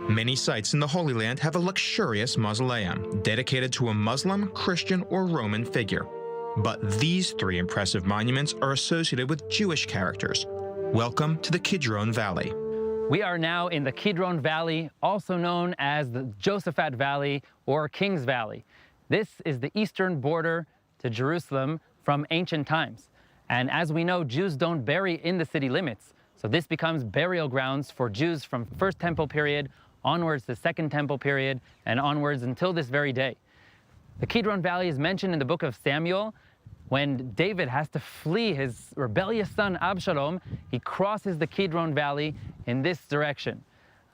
Many sites in the Holy Land have a luxurious mausoleum dedicated to a Muslim, Christian, or Roman figure. But these three impressive monuments are associated with Jewish characters. Welcome to the Kidron Valley. We are now in the Kidron Valley, also known as the Josaphat Valley or King's Valley. This is the eastern border to Jerusalem from ancient times. And as we know, Jews don't bury in the city limits. So this becomes burial grounds for Jews from First Temple period onwards to Second Temple period and onwards until this very day. The Kidron Valley is mentioned in the book of Samuel. When David has to flee his rebellious son Absalom, he crosses the Kidron Valley in this direction.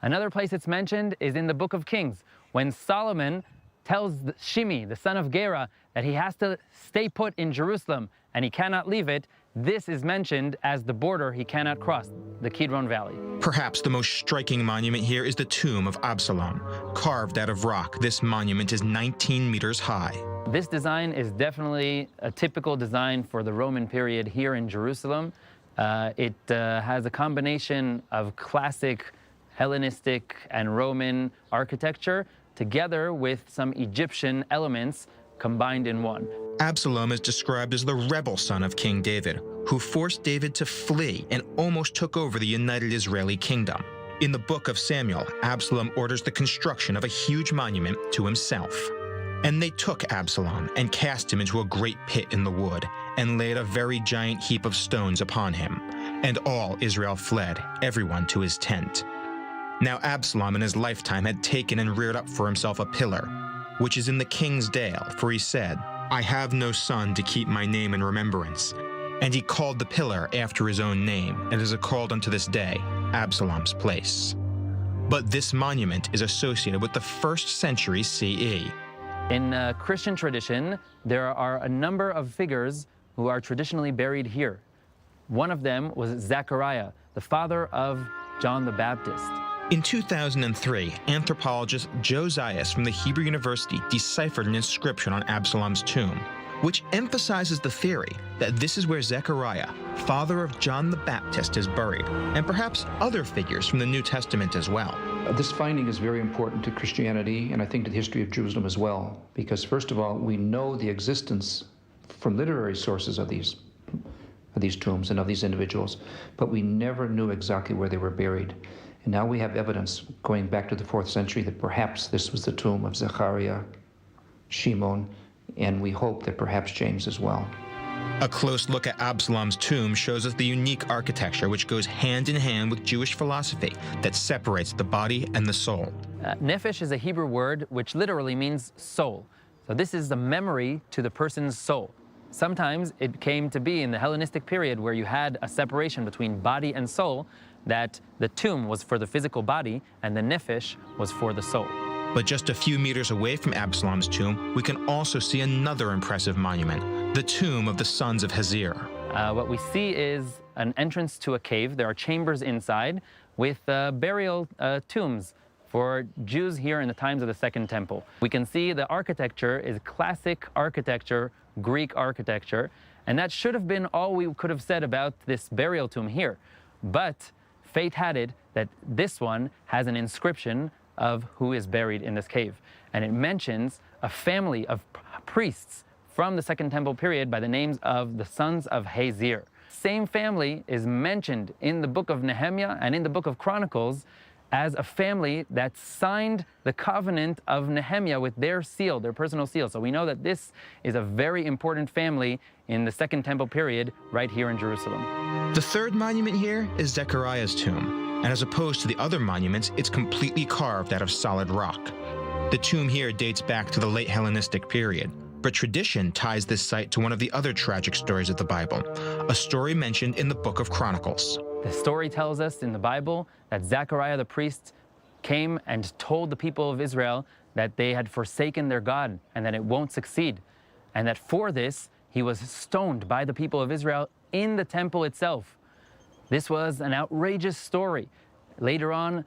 Another place it's mentioned is in the book of Kings, when Solomon tells Shimei, the son of Gera, that he has to stay put in Jerusalem and he cannot leave it. This is mentioned as the border he cannot cross, the Kidron Valley. Perhaps the most striking monument here is the Tomb of Absalom. Carved out of rock, this monument is 19 meters high. This design is definitely a typical design for the Roman period here in Jerusalem. It has a combination of classic Hellenistic and Roman architecture together with some Egyptian elements combined in one. Absalom is described as the rebel son of King David, who forced David to flee and almost took over the United Israeli Kingdom. In the book of Samuel, Absalom orders the construction of a huge monument to himself. And they took Absalom and cast him into a great pit in the wood and laid a very giant heap of stones upon him. And all Israel fled, everyone to his tent. Now Absalom in his lifetime had taken and reared up for himself a pillar, which is in the king's dale, for he said, I have no son to keep my name in remembrance. And he called the pillar after his own name, and is called unto this day Absalom's place. But this monument is associated with the 1st century CE. In Christian tradition, there are a number of figures who are traditionally buried here. One of them was Zechariah, the father of John the Baptist. In 2003, anthropologist Joe Zias from the Hebrew University deciphered an inscription on Absalom's tomb, which emphasizes the theory that this is where Zechariah, father of John the Baptist, is buried, and perhaps other figures from the New Testament as well. This finding is very important to Christianity, and I think to the history of Jerusalem as well, because first of all, we know the existence from literary sources of these tombs and of these individuals, but we never knew exactly where they were buried. And now we have evidence going back to the 4th century that perhaps this was the tomb of Zechariah, Shimon, and we hope that perhaps James as well. A close look at Absalom's tomb shows us the unique architecture which goes hand in hand with Jewish philosophy that separates the body and the soul. Nefesh is a Hebrew word which literally means soul. So this is the memory to the person's soul. Sometimes it came to be in the Hellenistic period where you had a separation between body and soul, that the tomb was for the physical body and the nefesh was for the soul. But just a few meters away from Absalom's tomb, we can also see another impressive monument, the tomb of the sons of Hazira. What we see is an entrance to a cave. There are chambers inside with burial tombs for Jews here in the times of the Second Temple. We can see the architecture is classic architecture, Greek architecture, and that should have been all we could have said about this burial tomb here. But fate had it that this one has an inscription of who is buried in this cave. And it mentions a family of priests from the Second Temple period by the names of the sons of Hazira. Same family is mentioned in the book of Nehemiah and in the book of Chronicles as a family that signed the covenant of Nehemiah with their seal, their personal seal. So we know that this is a very important family in the Second Temple period right here in Jerusalem. The third monument here is Zechariah's tomb. And as opposed to the other monuments, it's completely carved out of solid rock. The tomb here dates back to the late Hellenistic period, but tradition ties this site to one of the other tragic stories of the Bible, a story mentioned in the book of Chronicles. The story tells us in the Bible that Zechariah the priest came and told the people of Israel that they had forsaken their God and that it won't succeed, and that for this he was stoned by the people of Israel in the temple itself. This was an outrageous story. Later on,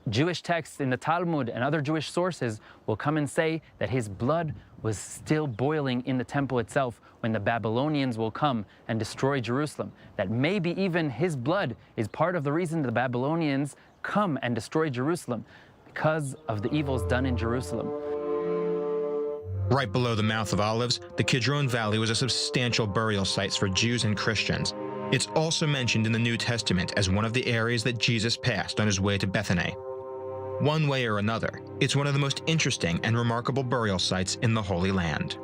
Jewish texts in the Talmud and other Jewish sources will come and say that his blood was still boiling in the temple itself when the Babylonians will come and destroy Jerusalem. That maybe even his blood is part of the reason the Babylonians come and destroy Jerusalem, because of the evils done in Jerusalem. Right below the Mouth of Olives, the Kidron Valley was a substantial burial site for Jews and Christians. It's also mentioned in the New Testament as one of the areas that Jesus passed on his way to Bethany. One way or another, it's one of the most interesting and remarkable burial sites in the Holy Land.